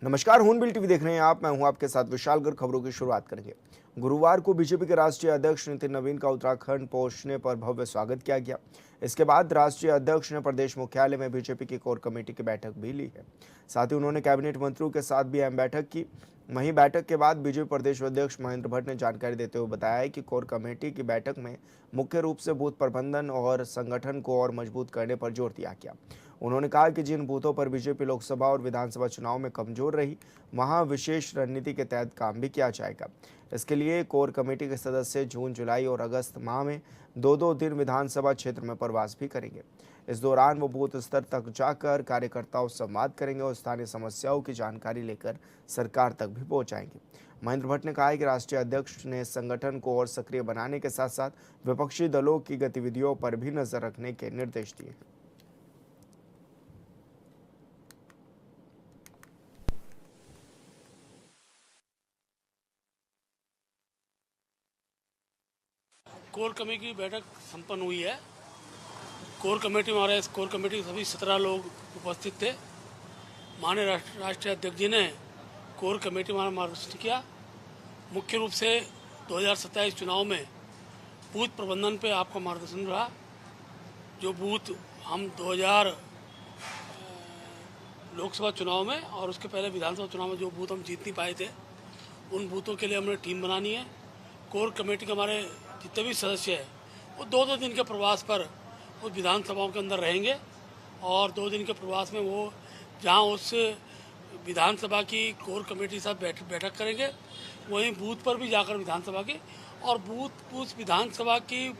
नमस्कार, हून टीवी देख रहे हैं आप। मैं हूं आपके साथ विशाल गर्ग। खबरों की शुरुआत करेंगे। गुरुवार को बीजेपी के राष्ट्रीय अध्यक्ष नितिन नवीन का उत्तराखंड पहुंचने पर भव्य स्वागत किया गया। इसके बाद राष्ट्रीय अध्यक्ष ने प्रदेश मुख्यालय में बीजेपी की कोर कमेटी की बैठक भी ली है। साथ ही उन्होंने कैबिनेट मंत्रियों के साथ भी अहम बैठक की। वहीं बैठक के बाद बीजेपी प्रदेश अध्यक्ष महेंद्र भट्ट ने जानकारी देते हुए बताया कि कोर कमेटी की बैठक में मुख्य रूप से बूथ प्रबंधन और संगठन को और मजबूत करने पर जोर दिया गया। उन्होंने कहा कि जिन बूथों पर बीजेपी लोकसभा और विधानसभा चुनाव में कमजोर रही, वहां विशेष रणनीति के तहत काम भी किया जाएगा। इसके लिए कोर कमेटी के सदस्य जून, जुलाई और अगस्त माह में दो दो दिन विधानसभा क्षेत्र में प्रवास भी करेंगे। इस दौरान वो बूथ स्तर तक जाकर कार्यकर्ताओं से संवाद करेंगे और स्थानीय समस्याओं की जानकारी लेकर सरकार तक भी पहुंचाएंगे। महेंद्र भट्ट ने कहा है कि राष्ट्रीय अध्यक्ष ने संगठन को और सक्रिय बनाने के साथ साथ विपक्षी दलों की गतिविधियों पर भी नजर रखने के निर्देश दिए हैं। कोर कमेटी की बैठक संपन्न हुई है। कोर कमेटी में हमारे कोर कमेटी के सभी 17 लोग उपस्थित थे। माननीय राष्ट्रीय अध्यक्ष जी ने कोर कमेटी में मार्गदर्शन किया। मुख्य रूप से 2027 चुनाव में बूथ प्रबंधन पे आपका मार्गदर्शन रहा। जो बूथ हम 2000 लोकसभा चुनाव में और उसके पहले विधानसभा चुनाव में जो बूथ हम जीत नहीं पाए थे, उन बूथों के लिए हमने टीम बनानी है। कोर कमेटी के हमारे जितने भी सदस्य हैं वो दो दो दिन के प्रवास पर उस विधानसभाओं के अंदर रहेंगे और 2 दिन के प्रवास में वो जहां उस विधानसभा की कोर कमेटी के साथ बैठक करेंगे, वहीं बूथ पर भी जाकर विधानसभा की और बूथ उस विधानसभा की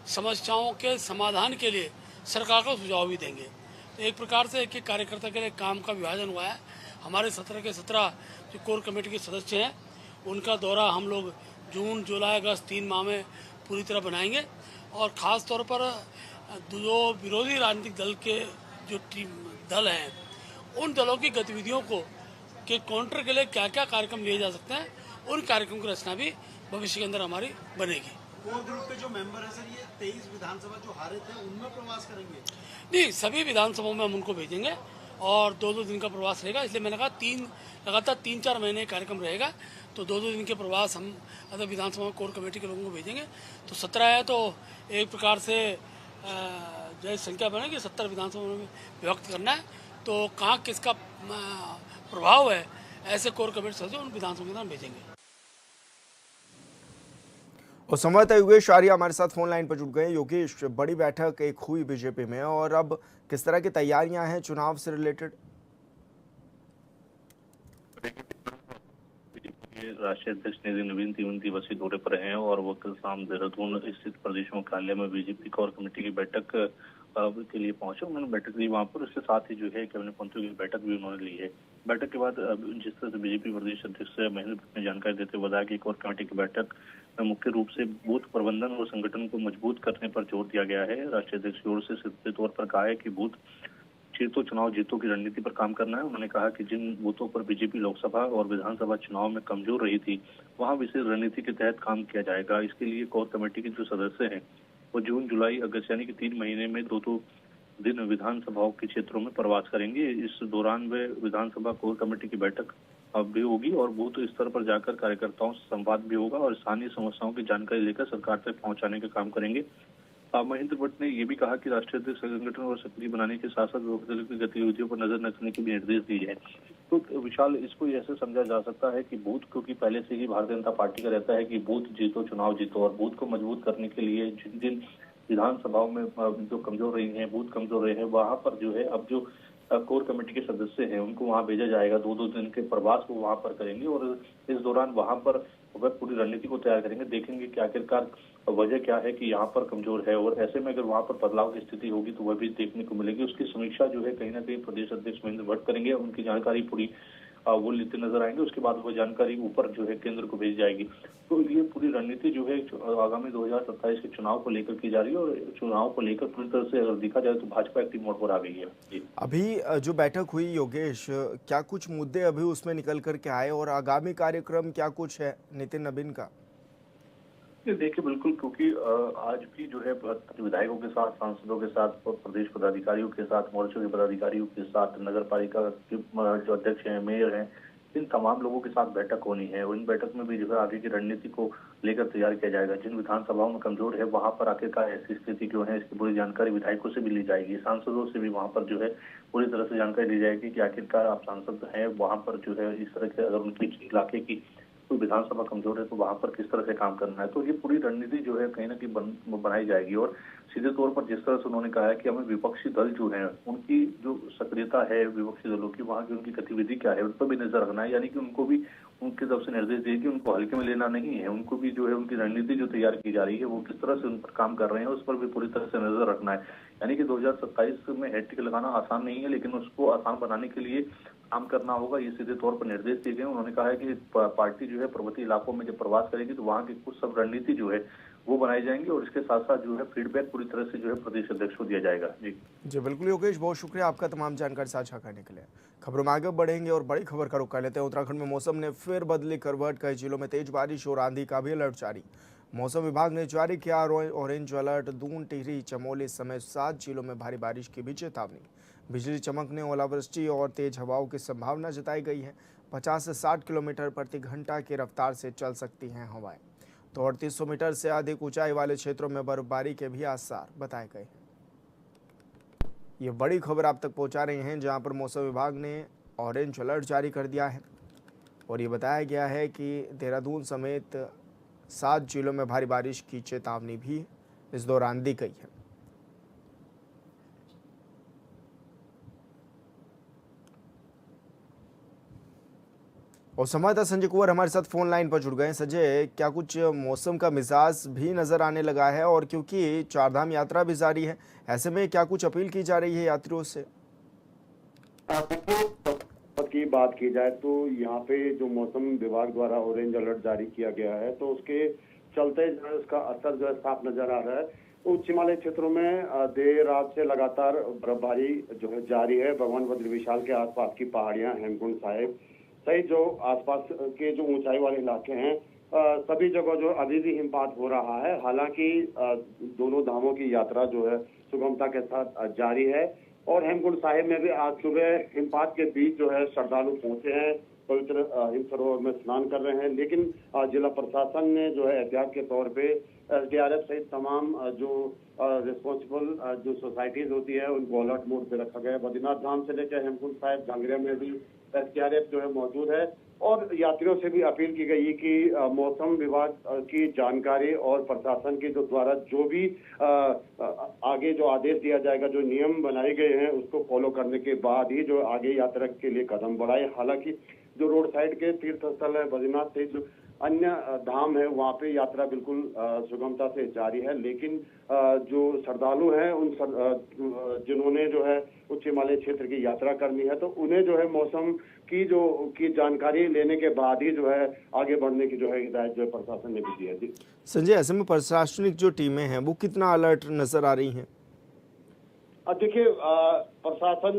समस्याओं के समाधान के लिए सरकार को सुझाव भी देंगे। तो एक प्रकार से एक कार्यकर्ता के लिए काम का विभाजन हुआ है। हमारे 17 के 17 जो कोर कमेटी के सदस्य हैं, उनका दौरा हम लोग जून, जुलाई, अगस्त 3 माह में पूरी तरह बनाएंगे और ख़ास तौर पर जो विरोधी राजनीतिक दल के जो दल हैं, उन दलों की गतिविधियों को के काउंटर के लिए क्या क्या कार्यक्रम लिए जा सकते हैं, उन कार्यक्रम की रचना भी भविष्य के अंदर हमारी बनेगी। कोर ग्रुप के जो मेंबर है सर, ये 23 विधानसभा जो हारे थे उनमें प्रवास करेंगे? नहीं, सभी विधानसभाओं में हम उनको भेजेंगे और 2-2 दिन का प्रवास रहेगा। इसलिए मैंने कहा लगातार 3-4 महीने कार्यक्रम रहेगा, तो 2-2 दिन के प्रवास हम अगर विधानसभा में कोर कमेटी के लोगों को भेजेंगे। तो 17 है, तो एक प्रकार से जो संख्या बनेगी 70 विधानसभा में व्यक्त करना है। तो कहाँ किसका प्रभाव है, ऐसे कोर कमेटी सदस्य उन विधानसभा के नाम भेजेंगे। और संवाददाता योगेश आर्या हमारे साथ फोन लाइन पर जुड़ गए। योगेश, बड़ी बैठक एक हुई बीजेपी में और अब किस तरह की तैयारियां हैं चुनाव से रिलेटेड? राष्ट्रीय अध्यक्ष नितिन नवीन 3 दिवसीय दौरे पर हैं और वो कल शाम देहरादून स्थित प्रदेश मुख्यालय में बीजेपी कोर कमेटी की बैठक के लिए पहुंचे। उन्होंने बैठक ली वहां पर। उसके साथ ही जो है कैबिनेट मंत्रियों की बैठक भी उन्होंने ली है। बैठक के बाद जिस तरह से बीजेपी प्रदेश अध्यक्ष महेंद्र भट्ट ने जानकारी देते हुए बताया कि कोर कमेटी की बैठक में मुख्य रूप से बूथ प्रबंधन और संगठन को मजबूत करने पर जोर दिया गया है। राष्ट्रीय अध्यक्ष की ओर से सीधे तौर पर कहा है कि बूथ जीतो चुनाव जीतो की रणनीति पर काम करना है। उन्होंने कहा कि जिन बूथों पर बीजेपी लोकसभा और विधानसभा चुनाव में कमजोर रही थी, वहां विशेष रणनीति के तहत काम किया जाएगा। इसके लिए कोर कमेटी के जो सदस्य हैं वो जून, जुलाई, अगस्त यानी कि 3 महीने में 2-2 दिन विधानसभाओं के क्षेत्रों में प्रवास करेंगे। इस दौरान वे विधानसभा कोर कमेटी की बैठक भी होगी और बूथ स्तर पर जाकर कार्यकर्ताओं से संवाद भी होगा और स्थानीय समस्याओं की जानकारी लेकर सरकार तक पहुंचाने का काम करेंगे। महेंद्र भट्ट ने ये भी कहा कि राष्ट्रीय अध्यक्ष संगठन और सक्रिय बनाने के साथ साथ विपक्षी दल की गतिविधियों पर नजर रखने के भी निर्देश दिए हैं। तो विशाल, इसको ऐसे समझा जा सकता है कि बूथ, क्योंकि पहले से ही भारतीय जनता पार्टी का रहता है कि बूथ जीतो चुनाव जीतो, और बूथ को मजबूत करने के लिए जिन जिन विधानसभाओं में जो कमजोर रही हैं, बूथ कमजोर रहे हैं, वहां पर जो है अब जो कोर कमेटी के सदस्य हैं उनको वहां भेजा जाएगा। 2-2 दिन के प्रवास वो वहां पर करेंगे और इस दौरान वहां पर वह पूरी रणनीति को तैयार करेंगे। देखेंगे कि आखिरकार वजह क्या है कि यहाँ पर कमजोर है और ऐसे में अगर वहां पर बदलाव की स्थिति होगी तो वह भी देखने को मिलेगी। उसकी समीक्षा जो है कहीं ना कहीं प्रदेश अध्यक्ष महेंद्र भट्ट करेंगे। उनकी जानकारी पूरी वो लेते नजर आएंगे। उसके बाद वो जानकारी ऊपर जो है केंद्र को भेज जाएगी। तो ये पूरी रणनीति जो है आगामी 2027 के चुनाव को लेकर की जा रही है और चुनाव को लेकर पूरी तरह से अगर देखा जाए तो भाजपा एक्टिव मोड पर आ गई है। जी, अभी जो बैठक हुई योगेश, क्या कुछ मुद्दे अभी उसमें निकल कर के आए और आगामी कार्यक्रम क्या कुछ है नितिन नवीन का? देखिए बिल्कुल, क्योंकि आज भी जो है विधायकों के साथ, सांसदों के साथ, प्रदेश पदाधिकारियों के साथ, मोर्चों के पदाधिकारियों के साथ, नगर पालिका के जो अध्यक्ष हैं, मेयर हैं, इन तमाम लोगों के साथ बैठक होनी है और इन बैठक में भी जो है आगे की रणनीति को लेकर तैयार किया जाएगा। जिन विधानसभाओं में कमजोर है वहां पर आखिरकार ऐसी स्थिति क्यों है, इसकी पूरी जानकारी विधायकों से भी ली जाएगी, सांसदों से भी वहां पर जो है पूरी तरह से जानकारी ली जाएगी कि आखिरकार आप सांसद हैं, वहां पर जो है इस तरह के अगर उनकी इलाके की कोई विधानसभा कमजोर है तो वहां पर किस तरह से काम करना है। तो ये पूरी रणनीति जो है कहीं ना कहीं बनाई जाएगी। और सीधे तौर पर जिस तरह से उन्होंने कहा है कि हमें विपक्षी दल जो है उनकी जो सक्रियता है, विपक्षी दलों की वहां की उनकी गतिविधि क्या है उन पर भी नजर रखना है, यानी कि उनको भी उनकी तरफ से निर्देश दिए कि उनको हल्के में लेना नहीं है, उनको भी जो है उनकी रणनीति जो तैयार की जा रही है वो किस तरह से उन पर काम कर रहे हैं उस पर भी पूरी तरह से नजर रखना है। यानी कि 2027 में हैट्रिक लगाना आसान नहीं है, लेकिन उसको आसान बनाने के लिए काम करना होगा, ये सीधे तौर पर निर्देश दिए गए। उन्होंने कहा है कि पार्टी जो है पर्वतीय इलाकों में जब प्रवास करेगी तो वहाँ की कुछ सब रणनीति जो है वो बनाई जाएंगी और इसके साथ साथ जो है फीडबैक पूरी तरह से जो है प्रदेश अध्यक्ष को दिया जाएगा। जी बिल्कुल योगेश, बहुत शुक्रिया आपका तमाम जानकारी साझा करने के लिए। खबरों में आगे बढ़ेंगे और बड़ी खबर का रुख कर लेते हैं। उत्तराखंड में मौसम ने फिर बदली करवट, कई जिलों में तेज बारिश और आंधी का भी अलर्ट जारी। मौसम विभाग ने जारी किया ऑरेंज अलर्ट। दून, टिहरी, चमोली समेत 7 जिलों में भारी बारिश की भी चेतावनी। बिजली चमकने, ओलावृष्टि और तेज हवाओं की संभावना जताई गई है। 50 से 60 किलोमीटर प्रति घंटा की रफ्तार से चल सकती हैं हवाएं। तो 3800 मीटर से अधिक ऊंचाई वाले क्षेत्रों में बर्फबारी के भी आसार बताए गए हैं। ये बड़ी खबर आप तक पहुंचा रहे हैं, जहां पर मौसम विभाग ने ऑरेंज अलर्ट जारी कर दिया है और ये बताया गया है कि देहरादून समेत 7 जिलों में भारी बारिश की चेतावनी भी इस दौरान दी गई है। और संवाददाता संजय कुंवर हमारे साथ फोन लाइन पर जुड़ गए हैं। संजय, क्या कुछ मौसम का मिजाज भी नजर आने लगा है? और क्योंकि चारधाम यात्रा भी जारी है, ऐसे में क्या कुछ अपील की जा रही है यात्रियों से? की बात की जाए तो यहाँ पे जो मौसम विभाग द्वारा ऑरेंज अलर्ट जारी किया गया है तो उसके चलते जो है उसका असर जो है साफ नजर आ रहा है। उच्च हिमालय क्षेत्रों में देर रात से लगातार बर्फबारी जो है जारी है। भगवान बद्री विशाल के आसपास की पहाड़ियां, हेमकुंड साहिब सहित जो आसपास के जो ऊंचाई वाले इलाके हैं सभी जगह जो अभी भी हिमपात हो रहा है। हालांकि दोनों धामों की यात्रा जो है सुगमता के साथ जारी है और हेमकुंड साहिब में भी आज सुबह हिमपात के बीच जो है श्रद्धालु पहुंचे हैं, पवित्र हिम सरोवर में स्नान कर रहे हैं। लेकिन जिला प्रशासन ने जो है एहतियात के तौर पे एसडीआरएफ सहित तमाम जो रिस्पॉन्सिबल जो सोसाइटीज होती है उनको अलर्ट मोड पे रखा गया है। बद्रीनाथ धाम से लेकर हेमकुंड साहिब, झांगरिया में भी एसडीआरएफ जो है मौजूद है और यात्रियों से भी अपील की गई कि मौसम विभाग की जानकारी और प्रशासन के जो द्वारा जो भी आगे जो आदेश दिया जाएगा, जो नियम बनाए गए हैं उसको फॉलो करने के बाद ही जो आगे यात्रा के लिए कदम बढ़ाए। हालांकि जो रोड साइड के तीर्थ स्थल है बद्रीनाथ से जो अन्य धाम है वहाँ पे यात्रा बिल्कुल सुगमता से जारी है। लेकिन जो श्रद्धालु हैं उन जिन्होंने जो है उच्च हिमालय क्षेत्र की यात्रा करनी है तो उन्हें जो है मौसम की जानकारी लेने के बाद ही जो है आगे बढ़ने की जो है हिदायत जो है प्रशासन ने भी दी है। जी संजय, ऐसे में प्रशासनिक जो टीमें हैं वो कितना अलर्ट नजर आ रही हैं? देखिए प्रशासन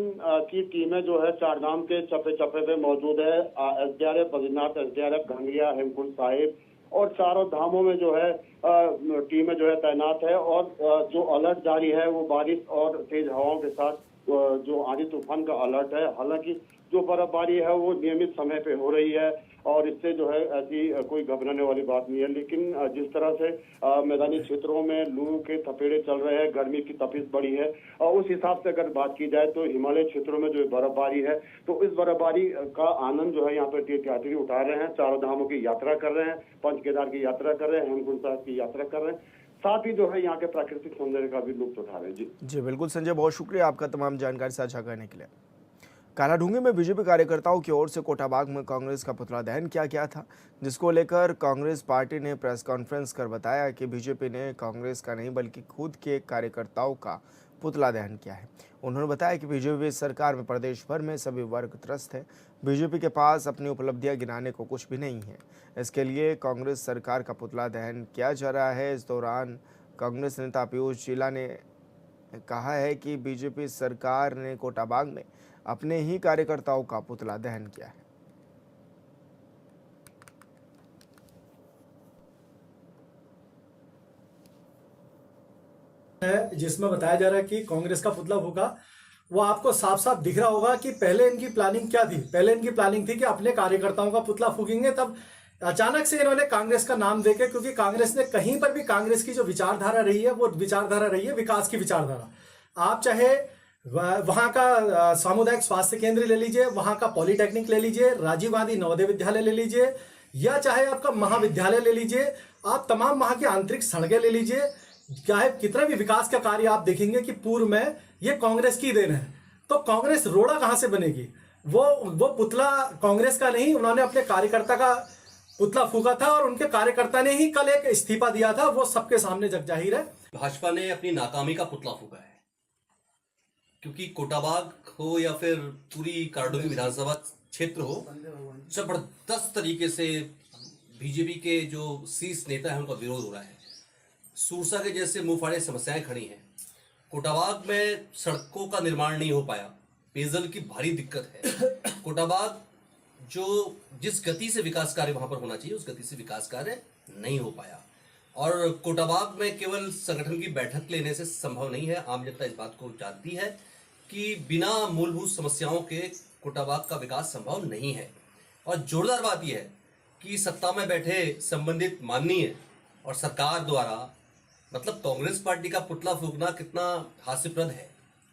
की टीमें जो है चारधाम के चप्पे चप्पे पे मौजूद है। एसडीआरएफ बद्रीनाथ, एसडीआरएफ घांगरिया, हेमकुंड साहिब और चारों धामों में जो है टीमें जो है तैनात है और जो अलर्ट जारी है वो बारिश और तेज हवाओं के साथ जो आंधी तूफान का अलर्ट है। हालांकि जो बर्फबारी है वो नियमित समय पे हो रही है और इससे जो है ऐसी कोई घबराने वाली बात नहीं है। लेकिन जिस तरह से मैदानी क्षेत्रों में लू के थपेड़े चल रहे हैं, गर्मी की तपिश बढ़ी है और उस हिसाब से अगर बात की जाए तो हिमालय क्षेत्रों में जो बर्फबारी है तो इस बर्फबारी का आनंद जो है यहाँ पर तीर्थयात्री उठा रहे हैं, चारों धामों की यात्रा कर रहे हैं, पंच केदार की यात्रा कर रहे हैं, हेमकुंड साहिब की यात्रा कर रहे हैं, साथ ही जो है यहाँ के प्राकृतिक सौंदर्य का भी लुत्फ उठा रहे हैं। जी बिल्कुल संजय, बहुत शुक्रिया आपका तमाम जानकारी साझा करने के लिए। कालाढूंगी में बीजेपी कार्यकर्ताओं की ओर से कोटाबाग में कांग्रेस का पुतला दहन किया गया था, जिसको लेकर कांग्रेस पार्टी ने प्रेस कॉन्फ्रेंस कर बताया कि बीजेपी ने कांग्रेस का नहीं बल्कि खुद के कार्यकर्ताओं का पुतला दहन किया है। उन्होंने बताया कि बीजेपी सरकार में प्रदेश भर में सभी वर्ग त्रस्त है, बीजेपी के पास अपनी उपलब्धियां गिनाने को कुछ भी नहीं है, इसके लिए कांग्रेस सरकार का पुतला दहन किया जा रहा है। इस दौरान कांग्रेस नेता पीयूष चिल्ला ने कहा है कि बीजेपी सरकार ने कोटाबाग में अपने ही कार्यकर्ताओं का पुतला दहन किया है, जिसमें बताया जा रहा है कि कांग्रेस का पुतला फूका वो आपको साफ साफ दिख रहा होगा कि पहले इनकी प्लानिंग क्या थी। पहले इनकी प्लानिंग थी कि अपने कार्यकर्ताओं का पुतला फूकेंगे, तब अचानक से इन्होंने कांग्रेस का नाम देके, क्योंकि कांग्रेस ने कहीं पर भी कांग्रेस की जो विचारधारा रही है वो विचारधारा रही है विकास की विचारधारा। आप चाहे वहाँ का सामुदायिक स्वास्थ्य केंद्र ले लीजिए, वहाँ का पॉलिटेक्निक ले लीजिए, राजीव गांधी नवोदय विद्यालय ले लीजिए, या चाहे आपका महाविद्यालय ले लीजिए, आप तमाम वहाँ की आंतरिक सड़कें ले लीजिए, चाहे कितना भी विकास का कार्य आप देखेंगे कि पूर्व में ये कांग्रेस की देन है। तो कांग्रेस रोड़ा कहाँ से बनेगी? वो पुतला कांग्रेस का नहीं, उन्होंने अपने कार्यकर्ता का पुतला फूका था और उनके कार्यकर्ता ने ही कल एक इस्तीफा दिया था, वो सबके सामने जग जाहिर है। भाजपा ने अपनी नाकामी का पुतला फूका है, क्योंकि कोटाबाग हो या फिर पूरी कार्डोली विधानसभा क्षेत्र हो, जबरदस्त तरीके से बीजेपी के जो शीर्ष नेता है उनका विरोध हो रहा है। सूरसा के जैसे मुंह फाड़े समस्याएं खड़ी हैं। कोटाबाग में सड़कों का निर्माण नहीं हो पाया, पेयजल की भारी दिक्कत है। कोटाबाग जो जिस गति से विकास कार्य वहां पर होना चाहिए उस गति से विकास कार्य नहीं हो पाया, और कोटाबाग में केवल संगठन की बैठक लेने से संभव नहीं है। आम जनता इस बात को जानती है कि बिना मूलभूत समस्याओं के कोटाबाग का विकास संभव नहीं है। और जोरदार बात यह है कि सत्ता में बैठे संबंधित माननीय और सरकार द्वारा मतलब कांग्रेस पार्टी का पुतला फूकना कितना हास्यप्रद है।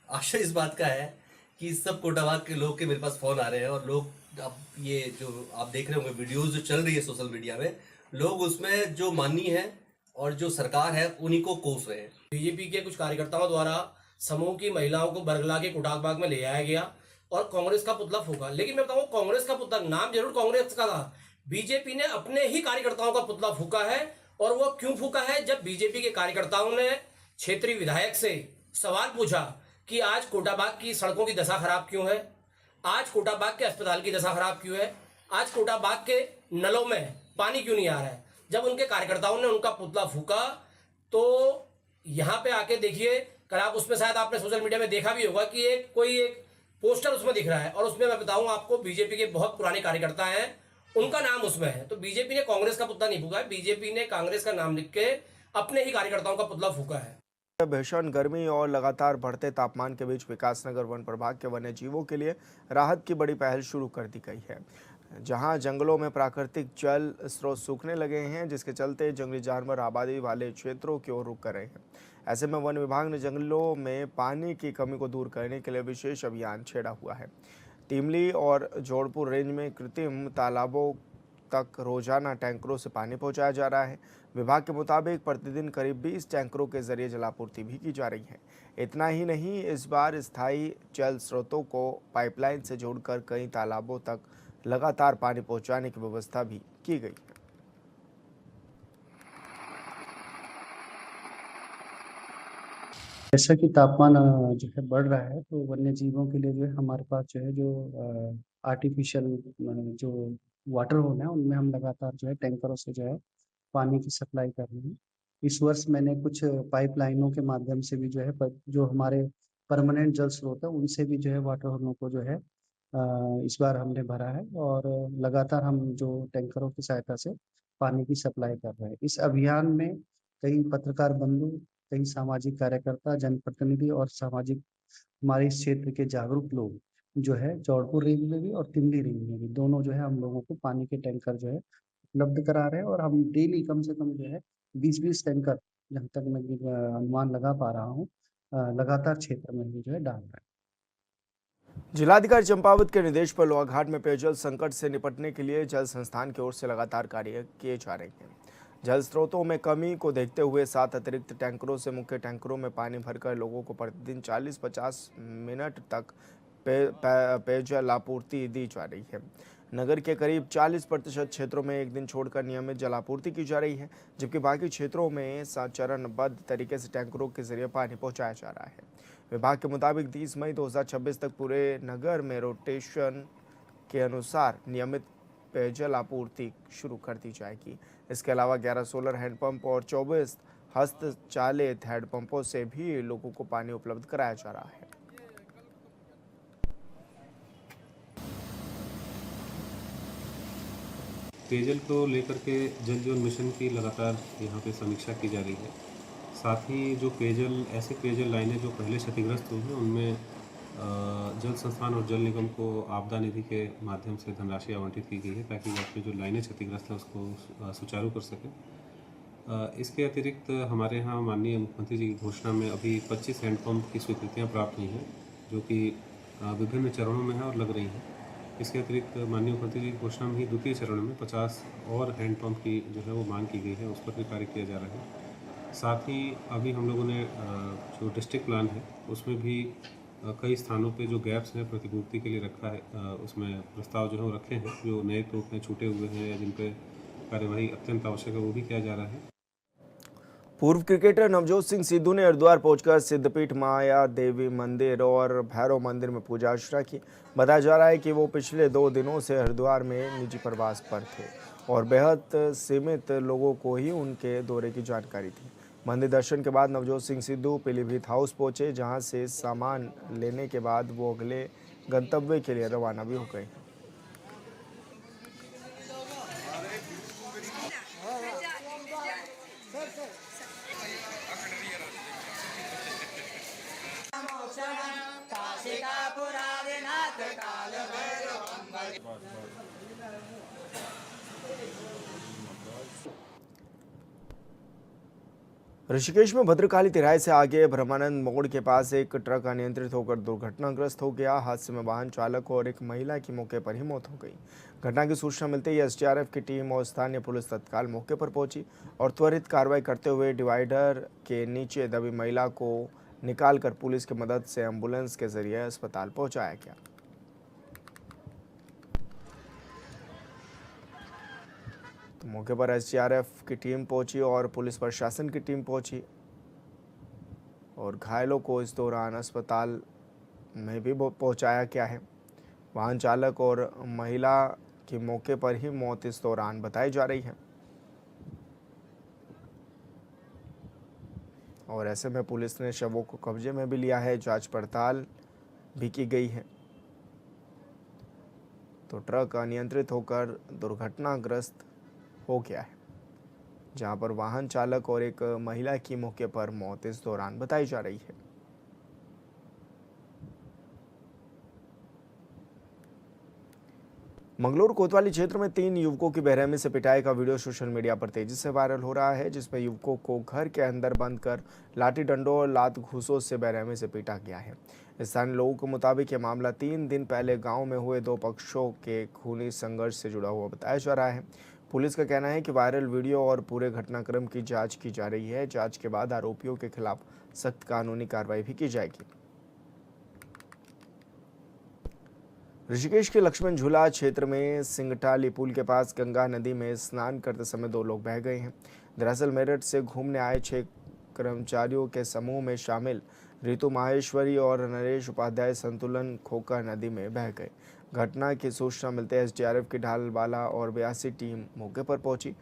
आशय इस बात का है कि सब कोटाबाग के लोग के मेरे पास फोन आ रहे हैं, और लोग अब ये जो आप देख रहे होंगे वीडियोस जो चल रही है सोशल मीडिया में, लोग उसमें जो माननीय है और जो सरकार है उन्हीं को कोस रहे हैं। बीजेपी के कुछ कार्यकर्ताओं द्वारा समूह की महिलाओं को बरगला के कोटाबाग में ले आया गया और कांग्रेस का पुतला फूका। लेकिन मैं बताऊं, कांग्रेस का पुतला, नाम जरूर कांग्रेस का था, बीजेपी ने अपने ही कार्यकर्ताओं का पुतला फूका है। और वो क्यों फूका है? जब बीजेपी के कार्यकर्ताओं ने क्षेत्रीय विधायक से सवाल पूछा कि आज कोटाबाग की सड़कों की दशा खराब क्यों है, आज कोटाबाग के अस्पताल की दशा खराब क्यों है, आज कोटाबाग के नलों में पानी क्यों नहीं आ रहा है, जब उनके कार्यकर्ताओं ने उनका पुतला फूका तो यहाँ पे आके देखिए, कल आप उसमें शायद आपने सोशल मीडिया में देखा भी होगा कि कोई एक पोस्टर उसमें दिख रहा है, और उसमें मैं बताऊं आपको बीजेपी के बहुत पुराने कार्यकर्ता हैं, उनका नाम उसमें है। तो बीजेपी ने कांग्रेस का पुतला नहीं फूका है, बीजेपी ने कांग्रेस का नाम लिख के अपने ही कार्यकर्ताओं का पुतला फूका है। भीषण गर्मी और लगातार बढ़ते तापमान के बीच विकासनगर वन प्रभाग के वन्य जीवों के लिए राहत की बड़ी पहल शुरू कर दी गई है। जहां जंगलों में प्राकृतिक जल स्रोत सूखने लगे हैं, जिसके चलते जंगली जानवर आबादी वाले क्षेत्रों की ओर रुख कर रहे हैं। ऐसे में वन विभाग ने जंगलों में पानी की कमी को दूर करने के लिए विशेष अभियान छेड़ा हुआ है। तिमली और जोधपुर रेंज में कृत्रिम तालाबों तक रोजाना टैंकरों से पानी पहुंचाया जा रहा है। विभाग के मुताबिक प्रतिदिन करीब 20 टैंकरों के जरिए जलापूर्ति भी की जा रही है। इतना ही नहीं, इस बार स्थायी जल स्रोतों को पाइपलाइन से जोड़कर कई तालाबों तक लगातार पानी पहुंचाने की व्यवस्था भी की गई है। जैसा कि तापमान जो है बढ़ रहा है, तो वन्य जीवों के लिए जो है हमारे पास जो है जो आर्टिफिशियल जो वाटर होल है उनमें हम लगातार जो है टैंकरों से जो है पानी की सप्लाई कर रहे हैं। इस वर्ष मैंने कुछ पाइपलाइनों के माध्यम से भी जो है जो हमारे परमानेंट जल स्रोत है उनसे भी जो है वाटर होलों को जो है इस बार हमने भरा है, और लगातार हम जो टैंकरों की सहायता से पानी की सप्लाई कर रहे हैं। इस अभियान में कई पत्रकार बंधु, कई सामाजिक कार्यकर्ता, जनप्रतिनिधि और सामाजिक हमारे इस क्षेत्र के जागरूक लोग जो है जोधपुर रेंज में भी और तिमली रेंज में भी दोनों जो है हम लोगों को पानी के टैंकर जो है उपलब्ध करा रहे हैं, और हम डेली कम से कम जो है 20-20 टैंकर, जहाँ तक मैं अनुमान लगा पा रहा हूँ, लगातार क्षेत्र में भी जो है डाल रहे हैं। जिलाधिकारी चंपावत के निर्देश पर लोहाघाट में पेयजल संकट से निपटने के लिए जल संस्थान की ओर से लगातार कार्य किए जा रहे हैं। जल स्रोतों में कमी को देखते हुए 7 अतिरिक्त टैंकरों से मुख्य टैंकरों में पानी भरकर लोगों को प्रतिदिन 40-50 मिनट तक पेयजल आपूर्ति दी जा रही है। नगर के करीब 40% क्षेत्रों में एक दिन छोड़कर नियमित जलापूर्ति की जा रही है, जबकि बाकी क्षेत्रों में चरणबद्ध तरीके से टैंकरों के जरिए पानी पहुंचाया जा रहा है। विभाग के मुताबिक 30 मई 2026 तक पूरे नगर में रोटेशन के अनुसार नियमित पेयजल आपूर्ति शुरू कर दी जाएगी। इसके अलावा 11 सोलर हैंडपंप और 24 हस्तचालित हैंडपंपों से भी लोगों को पानी उपलब्ध कराया जा रहा है। पेयजल को लेकर के जल जीवन मिशन की लगातार यहाँ पे समीक्षा की जा रही है। साथ ही जो पेयजल, ऐसे पेयजल लाइनें जो पहले क्षतिग्रस्त हुई हैं उनमें जल संस्थान और जल निगम को आपदा निधि के माध्यम से धनराशि आवंटित की गई है ताकि वो अपनी जो लाइनें क्षतिग्रस्त हैं उसको सुचारू कर सकें। इसके अतिरिक्त हमारे यहाँ माननीय मुख्यमंत्री जी की घोषणा में अभी 25 हैंडपम्प की स्वीकृतियाँ प्राप्त हुई हैं, जो कि विभिन्न चरणों में हैं और लग रही हैं। इसके अतिरिक्त माननीय मुख्यमंत्री जी की घोषणा में ही द्वितीय चरण में 50 और हैंडपम्प की जो है वो मांग की गई है, उस पर भी कार्य किया जा रहा है। साथ ही अभी हम लोगों ने जो डिस्ट्रिक्ट प्लान है उसमें भी कई स्थानों पे जो गैप्स हैं प्रतिपूर्ति के लिए रखा है, उसमें प्रस्ताव जो है वो रखे हैं, जो नए तोप में छूटे हुए हैं या जिन पे कार्यवाही अत्यंत आवश्यक है वो भी किया जा रहा है। पूर्व क्रिकेटर नवजोत सिंह सिद्धू ने हरिद्वार पहुंचकर सिद्धपीठ माया देवी मंदिर और भैरव मंदिर में पूजा अर्चना की। बताया जा रहा है कि वो पिछले 2 दिनों से हरिद्वार में निजी प्रवास पर थे और बेहद सीमित लोगों को ही उनके दौरे की जानकारी थी। मंदिर दर्शन के बाद नवजोत सिंह सिद्धू पीलीभीत हाउस पहुंचे, जहां से सामान लेने के बाद वो अगले गंतव्य के लिए रवाना भी हो गए। ऋषिकेश में भद्रकाली तिराहे से आगे ब्रह्मानंद मोड़ के पास एक ट्रक अनियंत्रित होकर दुर्घटनाग्रस्त हो गया। हादसे में वाहन चालक और एक महिला की मौके पर ही मौत हो गई। घटना की सूचना मिलते ही एसडीआरएफ की टीम और स्थानीय पुलिस तत्काल मौके पर पहुंची और त्वरित कार्रवाई करते हुए डिवाइडर के नीचे दबी महिला को निकालकर पुलिस की मदद से एम्बुलेंस के जरिए अस्पताल पहुंचाया गया। तो मौके पर एसडीआरएफ की टीम पहुंची और पुलिस प्रशासन की टीम पहुंची और घायलों को इस दौरान अस्पताल में भी पहुंचाया गया है। वाहन चालक और महिला की मौके पर ही मौत इस दौरान बताई जा रही है और ऐसे में पुलिस ने शवों को कब्जे में भी लिया है, जांच पड़ताल भी की गई है। तो ट्रक अनियंत्रित होकर दुर्घटनाग्रस्त हो गया है, जहां पर वाहन चालक और एक महिला की मौके पर मौत इस दौरान बताई जा रही है। मंगलूर कोतवाली क्षेत्र में 3 युवकों की बेरहमी से पिटाई का वीडियो सोशल मीडिया पर तेजी से वायरल हो रहा है, जिसमें युवकों को घर के अंदर बंद कर लाठी डंडों और लात घूसों से बेरहमी से पीटा गया है। स्थानीय लोगों के मुताबिक ये मामला 3 दिन पहले गांव में हुए 2 पक्षों के खूनी संघर्ष से जुड़ा हुआ बताया जा रहा है। पुलिस का कहना है कि वायरल वीडियो और पूरे घटनाक्रम की जांच की जा रही है। जांच के बाद आरोपियों के खिलाफ सख्त कानूनी कार्रवाई भी की जाएगी। ऋषिकेश के लक्ष्मण झूला क्षेत्र में सिंगटाली पुल के पास गंगा नदी में स्नान करते समय 2 लोग बह गए हैं। दरअसल मेरठ से घूमने आए 6 कर्मचारियों के समूह में शामिल रितु माहेश्वरी और नरेश उपाध्याय संतुलन खोकर नदी में बह गए। घटना की सूचना मिलते एसडीआरएफ की ढालवाला और 82 टीम मौके पर पहुंची।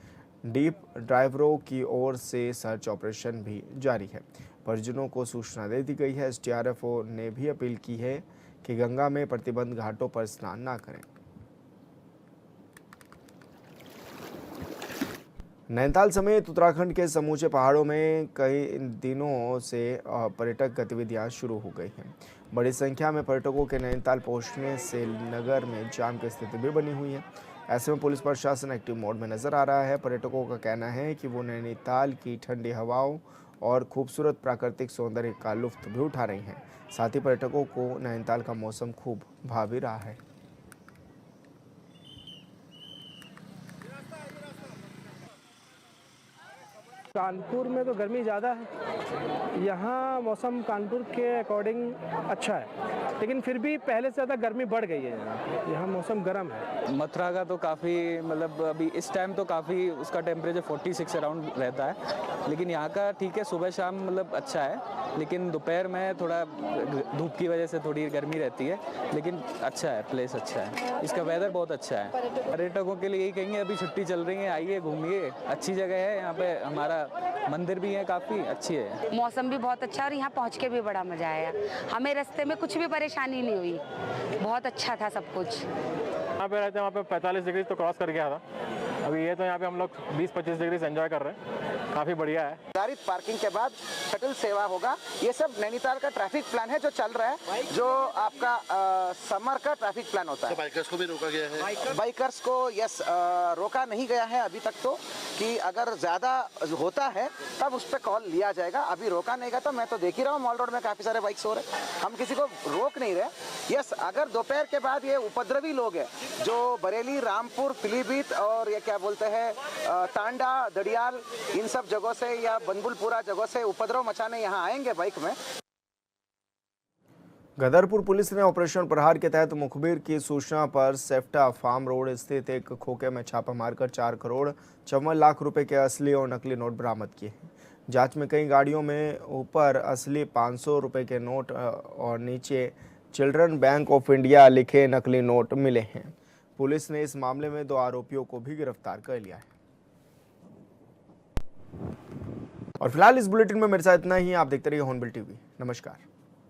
डीप ड्राइवरों की ओर से सर्च ऑपरेशन भी जारी है। परिजनों को सूचना दे दी गई है। एसडीआरएफ ने भी अपील की है कि गंगा में प्रतिबंध घाटों पर स्नान ना करें। नैनीताल समेत उत्तराखंड के समूचे पहाड़ों में कई दिनों से पर्यटक गतिविधियां शुरू हो गई हैं। बड़ी संख्या में पर्यटकों के नैनीताल पहुंचने से नगर में जाम की स्थिति भी बनी हुई है। ऐसे में पुलिस प्रशासन एक्टिव मोड में नजर आ रहा है। पर्यटकों का कहना है कि वो नैनीताल की ठंडी हवाओं और खूबसूरत प्राकृतिक सौंदर्य का लुत्फ भी उठा रही हैं। साथ ही पर्यटकों को नैनीताल का मौसम खूब भा भी रहा है। कानपुर में तो गर्मी ज़्यादा है। यहाँ मौसम कानपुर के अकॉर्डिंग अच्छा है, लेकिन फिर भी पहले से ज़्यादा गर्मी बढ़ गई है। यहाँ मौसम गर्म है। मथुरा का तो काफ़ी मतलब अभी इस टाइम तो काफ़ी उसका टेम्परेचर 46 अराउंड रहता है, लेकिन यहाँ का ठीक है, सुबह शाम मतलब अच्छा है, लेकिन दोपहर में थोड़ा धूप की वजह से थोड़ी गर्मी रहती है, लेकिन अच्छा है, प्लेस अच्छा है, इसका वेदर बहुत अच्छा है। पर्यटकों के लिए यही कहेंगे, अभी छुट्टी चल रही है, आइए घूमिए, अच्छी जगह है। यहाँ पे हमारा मंदिर भी है, काफ़ी अच्छी है। मौसम भी बहुत अच्छा और यहाँ पहुँच के भी बड़ा मजा आया। हमें रास्ते में कुछ भी परेशानी नहीं हुई, बहुत अच्छा था सब कुछ। यहाँ पे रहते हैं, वहाँ पे 45 डिग्री तो क्रॉस कर गया था अभी ये तो यहाँ पे हम लोग 20-25 डिग्री से एंजॉय कर रहे हैं, काफ़ी बढ़िया है। निर्धारित पार्किंग के बाद शटल सेवा होगा। ये सब नैनीताल का ट्रैफिक प्लान है जो चल रहा है, जो आपका समर का ट्रैफिक प्लान होता है। तो बाइकर्स को भी रोका गया है? बाइकर्स को यस रोका नहीं गया है अभी तक, तो कि अगर ज़्यादा होता है तब उस पर कॉल लिया जाएगा। अभी रोका नहीं गया। तो मैं तो देख ही रहा हूँ मॉल रोड में काफ़ी सारे बाइक्स हो रहे हैं, हम किसी को रोक नहीं रहे। यस, अगर दोपहर के बाद ये उपद्रवी लोग हैं जो बरेली, रामपुर, पीलीभीत और ये क्या बोलते हैं तांडा, दड़ियाल, इन सब जगहों से या बनबुलपुरा जगहों से उपद्रव मचाने यहाँ आएंगे बाइक में। गदरपुर पुलिस ने ऑपरेशन प्रहार के तहत मुखबिर की सूचना पर सेफ्टा फार्म रोड स्थित एक खोखे में छापा मारकर 4 करोड़ 54 लाख रुपए के असली और नकली नोट बरामद किए हैं। जांच में कई गाड़ियों में ऊपर असली 500 रुपए के नोट और नीचे चिल्ड्रन बैंक ऑफ इंडिया लिखे नकली नोट मिले हैं। पुलिस ने इस मामले में 2 आरोपियों को भी गिरफ्तार कर लिया है। और फिलहाल इस बुलेटिन में मेरे साथ इतना ही। आप देखते रहिए हॉर्नबिल टीवी। नमस्कार।